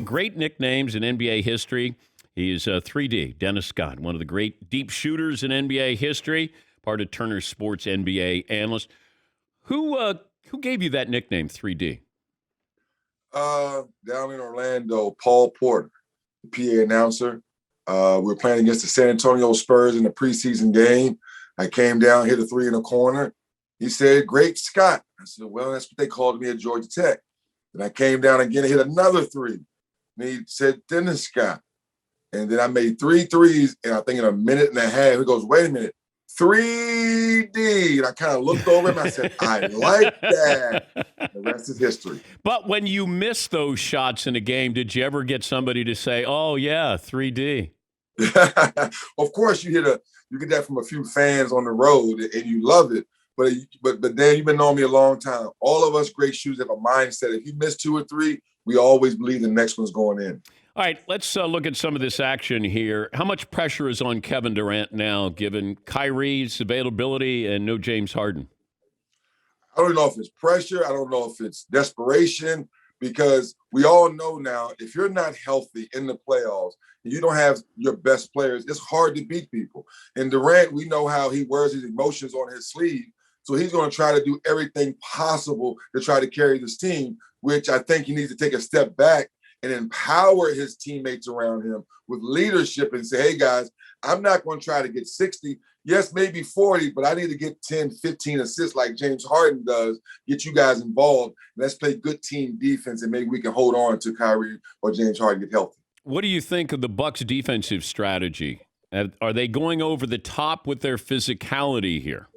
great nicknames in NBA history. He's 3D, Dennis Scott, one of the great deep shooters in NBA history, part of Turner Sports NBA Analyst. Who gave you that nickname, 3D? Down in Orlando, Paul Porter, the PA announcer. We were playing against the San Antonio Spurs in the preseason game. I came down, hit a three in the corner. He said, "Great Scott." I said, "Well, that's what they called me at Georgia Tech." Then I came down again and hit another three. And he said, "Dennis Scott." And then I made 3 threes, and I think in a minute and a half, he goes, "Wait a minute, 3D." And I kind of looked over him. I said, "I like that." The rest is history. But when you miss those shots in a game, did you ever get somebody to say, "Oh, yeah, 3D"? Of course, you get that from a few fans on the road, and you love it. But Dan, you've been knowing me a long time. All of us great shooters have a mindset. If you miss 2 or 3, we always believe the next one's going in. All right, let's look at some of this action here. How much pressure is on Kevin Durant now, given Kyrie's availability and no James Harden? I don't know if it's pressure. I don't know if it's desperation, because we all know now, if you're not healthy in the playoffs and you don't have your best players, it's hard to beat people. And Durant, we know how he wears his emotions on his sleeve. So he's going to try to do everything possible to try to carry this team, which I think he needs to take a step back and empower his teammates around him with leadership and say, "Hey, guys, I'm not going to try to get 60. Yes, maybe 40, but I need to get 10, 15 assists like James Harden does, get you guys involved. Let's play good team defense, and maybe we can hold on to Kyrie or James Harden get healthy." What do you think of the Bucks' defensive strategy? Are they going over the top with their physicality here?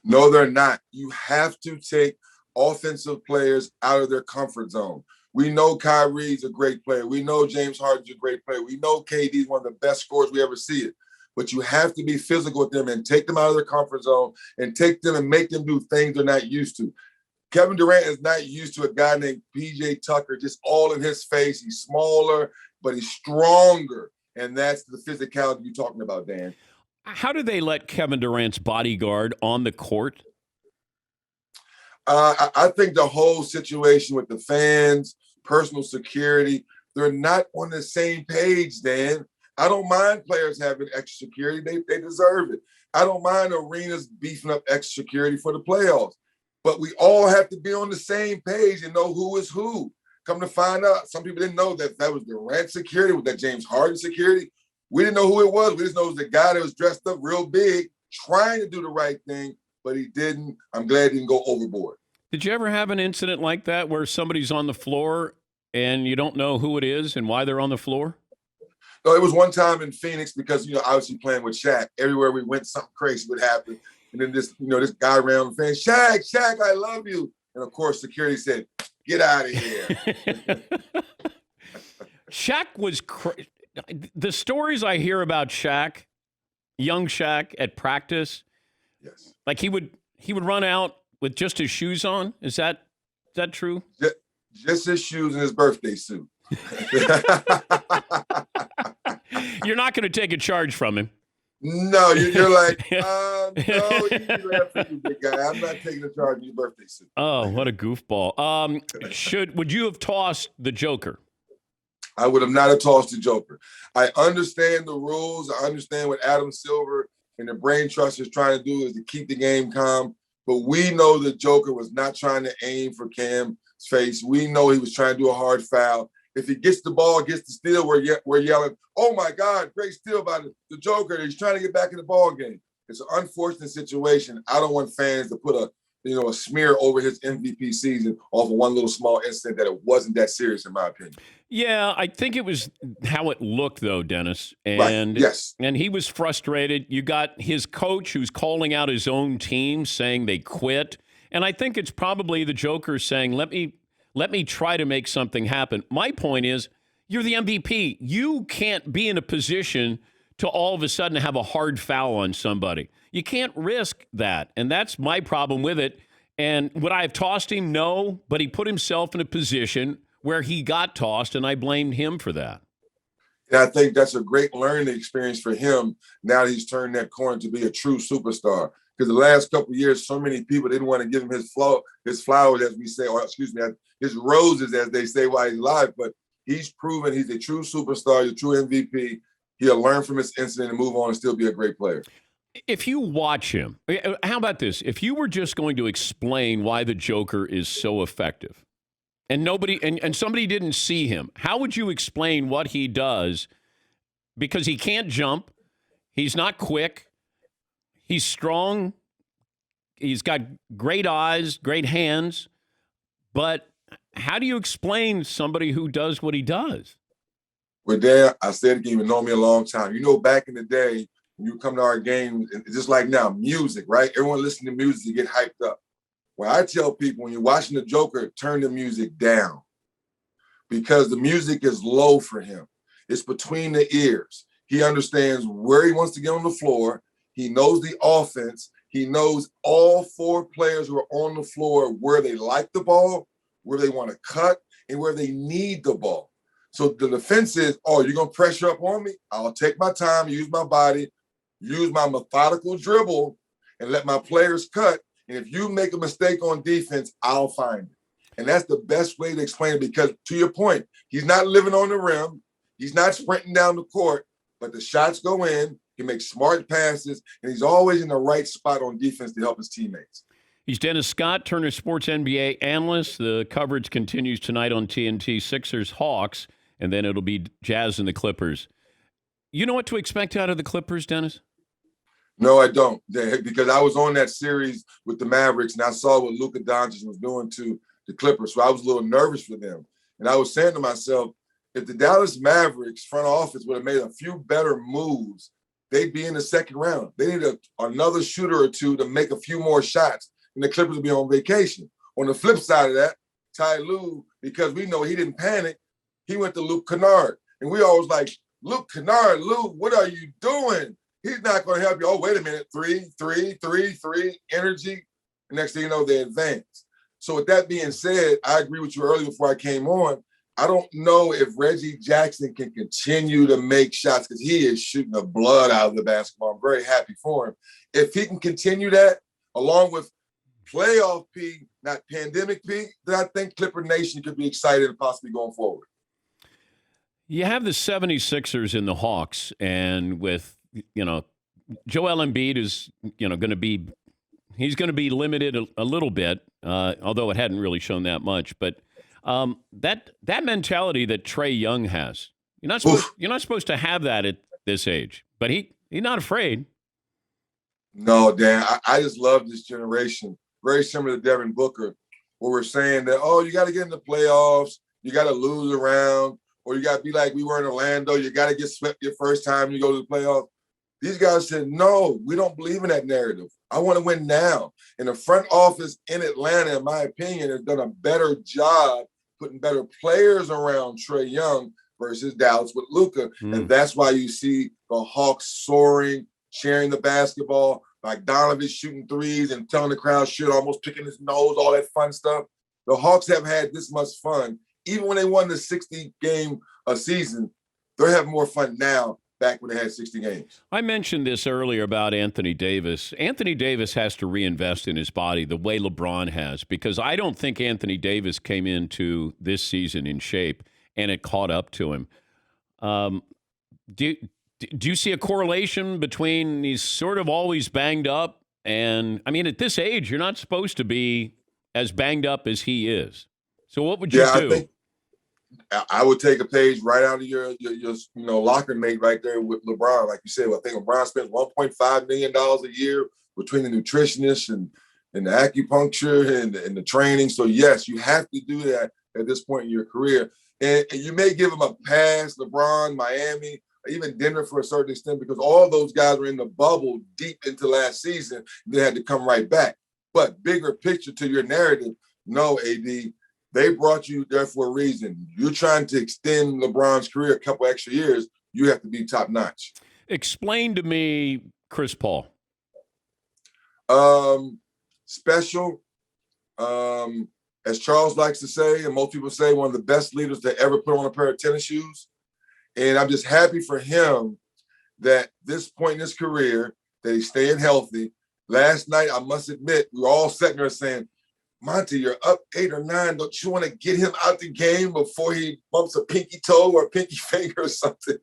No, they're not. You have to take offensive players out of their comfort zone. We know Kyrie's a great player. We know James Harden's a great player. We know KD's one of the best scorers we ever see it. But you have to be physical with them and take them out of their comfort zone and take them and make them do things they're not used to. Kevin Durant is not used to a guy named PJ Tucker just all in his face. He's smaller, but he's stronger. And that's the physicality you're talking about, Dan. How do they let Kevin Durant's bodyguard on the court? I think the whole situation with the fans, personal security, they're not on the same page, Dan. I don't mind players having extra security. They deserve it. I don't mind arenas beefing up extra security for the playoffs. But we all have to be on the same page and know who is who. Come to find out, some people didn't know that was Durant security, with that James Harden security. We didn't know who it was. We just know it was the guy that was dressed up real big, trying to do the right thing, but he didn't. I'm glad he didn't go overboard. Did you ever have an incident like that where somebody's on the floor and you don't know who it is and why they're on the floor? No, it was one time in Phoenix because, obviously playing with Shaq, everywhere we went, something crazy would happen. And then this guy around the fan, Shaq, I love you. And of course, security said, "Get out of here." Shaq was the stories I hear about Shaq, young Shaq at practice. Yes. Like he would run out with just his shoes on. Is that true? Just his shoes and his birthday suit. You're not going to take a charge from him. No, you're like, no, you do that for you, big guy. I'm not taking a charge in your birthday suit. Oh, what a goofball. Would you have tossed the Joker? I would have not have tossed the Joker. I understand the rules. I understand what Adam Silver and the Brain Trust is trying to do is to keep the game calm. But we know the Joker was not trying to aim for Cam's face. We know he was trying to do a hard foul. If he gets the ball, gets the steal, we're yelling, "Oh my God, great steal by the Joker. He's trying to get back in the ball game." It's an unfortunate situation. I don't want fans to put a smear over his MVP season off of one little small incident that it wasn't that serious, in my opinion. Yeah, I think it was how it looked, though, Dennis. And right. Yes. And he was frustrated. You got his coach who's calling out his own team, saying they quit. And I think it's probably the Joker saying, let me try to make something happen. My point is, you're the MVP. You can't be in a position to all of a sudden have a hard foul on somebody. You can't risk that. And that's my problem with it. And would I have tossed him? No. But he put himself in a position where he got tossed, and I blamed him for that. And I think that's a great learning experience for him now that he's turned that corner to be a true superstar. Because the last couple of years, so many people didn't want to give him his flowers, as we say, or excuse me, his roses, as they say, while he's alive. But He's proven he's a true superstar, he's a true MVP. He'll learn from this incident and move on and still be a great player. If you watch him, how about this? If you were just going to explain why the Joker is so effective and somebody didn't see him, how would you explain what he does? Because he can't jump. He's not quick. He's strong. He's got great eyes, great hands. But how do you explain somebody who does what he does? Well, Dan, I said it again, you've known me a long time. You know, back in the day, when you come to our games, just like now, music, right? Everyone listening to music, you get hyped up. Well, I tell people, when you're watching the Joker, turn the music down because the music is low for him. It's between the ears. He understands where he wants to get on the floor. He knows the offense. He knows all four players who are on the floor, where they like the ball, where they want to cut, and where they need the ball. So the defense is, oh, you're going to pressure up on me? I'll take my time, use my body, use my methodical dribble, and let my players cut. And if you make a mistake on defense, I'll find it. And that's the best way to explain it because, to your point, he's not living on the rim. He's not sprinting down the court, but the shots go in. He makes smart passes, and he's always in the right spot on defense to help his teammates. He's Dennis Scott, Turner Sports NBA analyst. The coverage continues tonight on TNT, Sixers, Hawks, and then it'll be Jazz and the Clippers. You know what to expect out of the Clippers, Dennis? No, I don't, because I was on that series with the Mavericks, and I saw what Luka Doncic was doing to the Clippers, so I was a little nervous for them. And I was saying to myself, if the Dallas Mavericks front office would have made a few better moves, they'd be in the second round. They need another shooter or two to make a few more shots, and the Clippers would be on vacation. On the flip side of that, Ty Lue, because we know he didn't panic, he went to Luke Kennard. And we always like, Luke Kennard, Lou, what are you doing? He's not going to help you. Oh, wait a minute. Three, energy. The next thing you know, they advance. So with that being said, I agree with you earlier before I came on. I don't know if Reggie Jackson can continue to make shots because he is shooting the blood out of the basketball. I'm very happy for him. If he can continue that, along with playoff P, not pandemic P, then I think Clipper Nation could be excited and possibly going forward. You have the 76ers and the Hawks, and with, Joel Embiid is, going to be, he's going to be limited a little bit, although it hadn't really shown that much. But that mentality that Trae Young has, you're not supposed to have that at this age. But he's not afraid. No, Dan, I just love this generation. Very similar to Devin Booker, where we're saying that, oh, you got to get in the playoffs, you got to lose around, or you got to be like we were in Orlando, you got to get swept your first time you go to the playoffs. These guys said, no, we don't believe in that narrative. I want to win now. And the front office in Atlanta, in my opinion, has done a better job putting better players around Trae Young versus Dallas with Luka. And that's why you see the Hawks soaring, sharing the basketball, like Donovan shooting threes and telling the crowd shit, almost picking his nose, all that fun stuff. The Hawks have had this much fun. Even when they won the 60-game a season, they're having more fun now back when they had 60 games. I mentioned this earlier about Anthony Davis. Anthony Davis has to reinvest in his body the way LeBron has, because I don't think Anthony Davis came into this season in shape and it caught up to him. Do you see a correlation between he's sort of always banged up and, at this age, you're not supposed to be as banged up as he is. So what would you do? I think I would take a page right out of your locker mate right there with LeBron. Like you said, I think LeBron spends $1.5 million a year between the nutritionist and the acupuncture and the training. So, yes, you have to do that at this point in your career. And you may give him a pass, LeBron, Miami, even Denver for a certain extent, because all those guys were in the bubble deep into last season. They had to come right back. But bigger picture to your narrative, no, AD, they brought you there for a reason. You're trying to extend LeBron's career a couple extra years. You have to be top notch. Explain to me Chris Paul. Special. As Charles likes to say, and most people say, one of the best leaders to ever put on a pair of tennis shoes. And I'm just happy for him that this point in his career, that he's staying healthy. Last night, I must admit, we were all sitting there saying, Monty, you're up 8 or 9. Don't you want to get him out the game before he bumps a pinky toe or a pinky finger or something?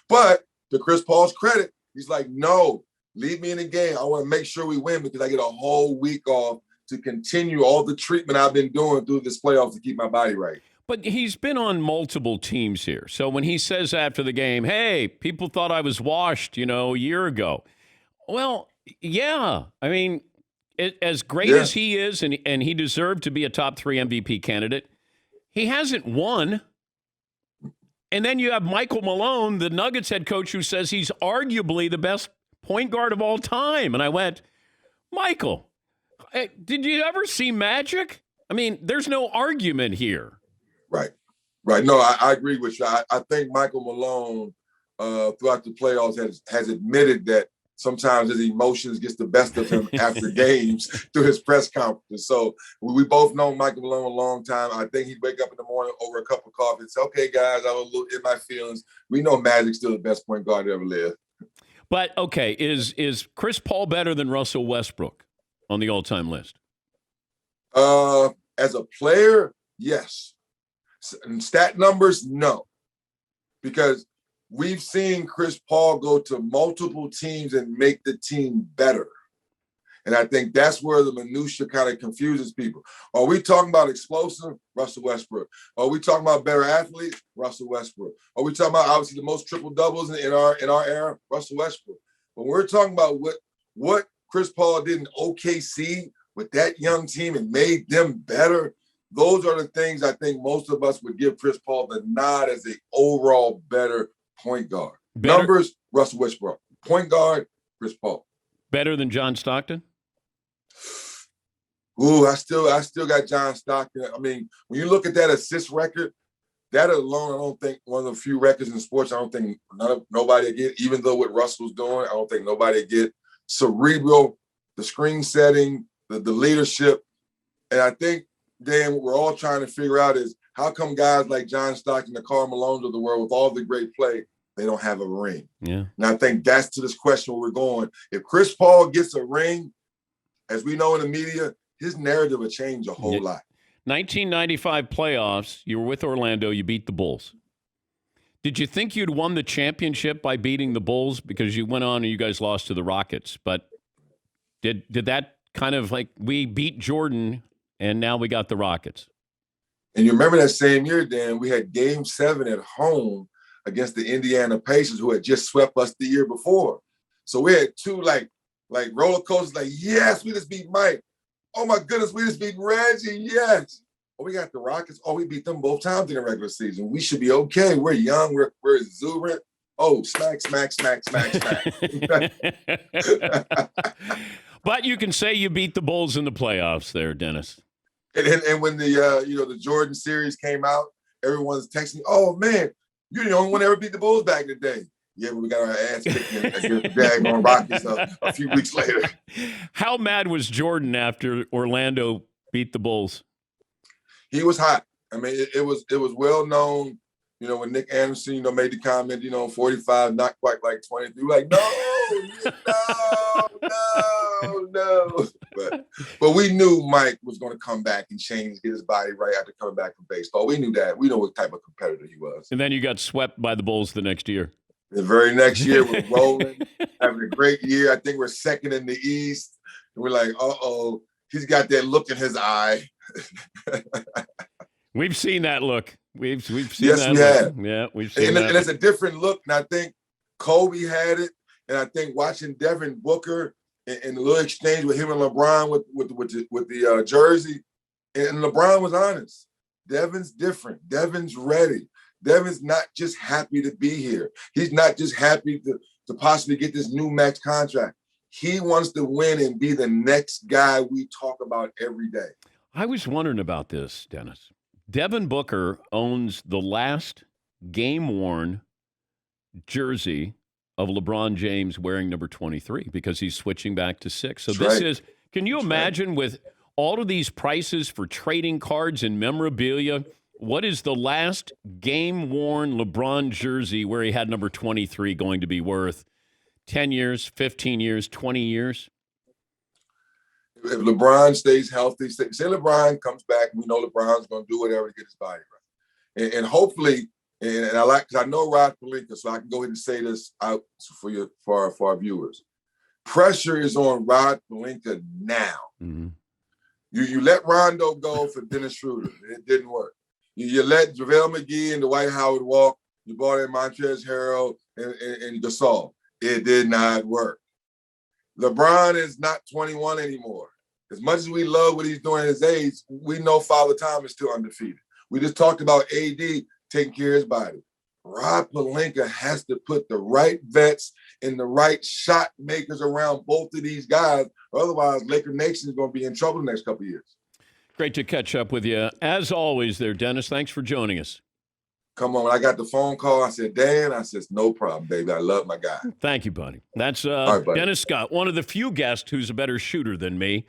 But to Chris Paul's credit, he's like, no, leave me in the game. I want to make sure we win because I get a whole week off to continue all the treatment I've been doing through this playoffs to keep my body right. But he's been on multiple teams here. So when he says after the game, hey, people thought I was washed, a year ago. Well, yeah. I mean, as great as he is, and he deserved to be a top 3 MVP candidate, he hasn't won. And then you have Michael Malone, the Nuggets head coach, who says he's arguably the best point guard of all time. And I went, Michael, did you ever see magic? I mean, there's no argument here. Right. No, I agree with you. I think Michael Malone throughout the playoffs has admitted that sometimes his emotions gets the best of him after games through his press conferences. So we both know Michael Malone a long time. I think he'd wake up in the morning over a cup of coffee and say, okay, guys, I was a little in my feelings. We know Magic's still the best point guard to ever live. But, okay, is Chris Paul better than Russell Westbrook on the all-time list? As a player, yes. And stat numbers, no. Because we've seen Chris Paul go to multiple teams and make the team better. And I think that's where the minutia kind of confuses people. Are we talking about explosive? Russell Westbrook. Are we talking about better athletes? Russell Westbrook. Are we talking about obviously the most triple doubles in our era? Russell Westbrook. But we're talking about what Chris Paul did in OKC with that young team and made them better. Those are the things I think most of us would give Chris Paul the nod as an overall better point guard. Numbers, Russell Westbrook. Point guard, Chris Paul. Better than John Stockton? Ooh, I still got John Stockton. I mean, when you look at that assist record, that alone, I don't think one of the few records in sports, I don't think nobody get, even though what Russell's doing, I don't think nobody get cerebral, the screen setting, the leadership. And I think, Dan, what we're all trying to figure out is how come guys like John Stockton, the Karl Malones of the world, with all the great play, they don't have a ring? Yeah. And I think that's to this question where we're going. If Chris Paul gets a ring, as we know in the media, his narrative will change a whole lot. 1995 playoffs, you were with Orlando, you beat the Bulls. Did you think you'd won the championship by beating the Bulls? Because you went on and you guys lost to the Rockets. But did that kind of like, we beat Jordan and now we got the Rockets? And you remember that same year, Dan, we had Game 7 at home against the Indiana Pacers, who had just swept us the year before. So we had two like roller coasters, like, yes, we just beat Mike. Oh my goodness, we just beat Reggie, yes. Oh, we got the Rockets. Oh, we beat them both times in the regular season. We should be okay. We're young, we're exuberant. Oh, smack. But you can say you beat the Bulls in the playoffs there, Dennis. And when the Jordan series came out, everyone's texting, oh man, you're the only one that ever beat the Bulls back in the day. Yeah, but we got our ass kicked against the daggone Rockets a few weeks later. How mad was Jordan after Orlando beat the Bulls? He was hot. I mean, it was well known, when Nick Anderson, made the comment, 45, not quite like 23. Like, no. But we knew Mike was going to come back and change, get his body right after coming back from baseball. We knew that. We know what type of competitor he was. And then you got swept by the Bulls the next year. The very next year, we're rolling, having a great year. I think we're second in the East. And we're like, uh-oh, he's got that look in his eye. We've seen that look. We've seen yes, that we look. have. Yeah, we've seen that. And it's a different look. And I think Kobe had it. And I think watching Devin Booker and the little exchange with him and LeBron with the jersey, and LeBron was honest. Devin's different. Devin's ready. Devin's not just happy to be here. He's not just happy to possibly get this new max contract. He wants to win and be the next guy we talk about every day. I was wondering about this, Dennis. Devin Booker owns the last game-worn jersey of LeBron James wearing number 23 because he's switching back to 6. So That's this right. is, can you imagine with all of these prices for trading cards and memorabilia, what is the last game-worn LeBron jersey where he had number 23 going to be worth? 10 years, 15 years, 20 years? It's If LeBron stays healthy, say LeBron comes back, we know LeBron's going to do whatever to get his body right. And hopefully, and because I know Rod Pelinka, so I can go ahead and say this out for our viewers. Pressure is on Rod Pelinka now. Mm-hmm. You let Rondo go for Dennis Schroeder. It didn't work. You let JaVale McGee and Dwight Howard walk. You brought in Montrezl Harrell and Gasol. It did not work. LeBron is not 21 anymore. As much as we love what he's doing at his age, we know Father Time is still undefeated. We just talked about AD taking care of his body. Rod Pelinka has to put the right vets and the right shot makers around both of these guys. Otherwise, Laker Nation is going to be in trouble the next couple of years. Great to catch up with you. As always there, Dennis, thanks for joining us. Come on. When I got the phone call, I said, Dan, I said, no problem, baby. I love my guy. Thank you, buddy. That's right, buddy. Dennis Scott, one of the few guests who's a better shooter than me.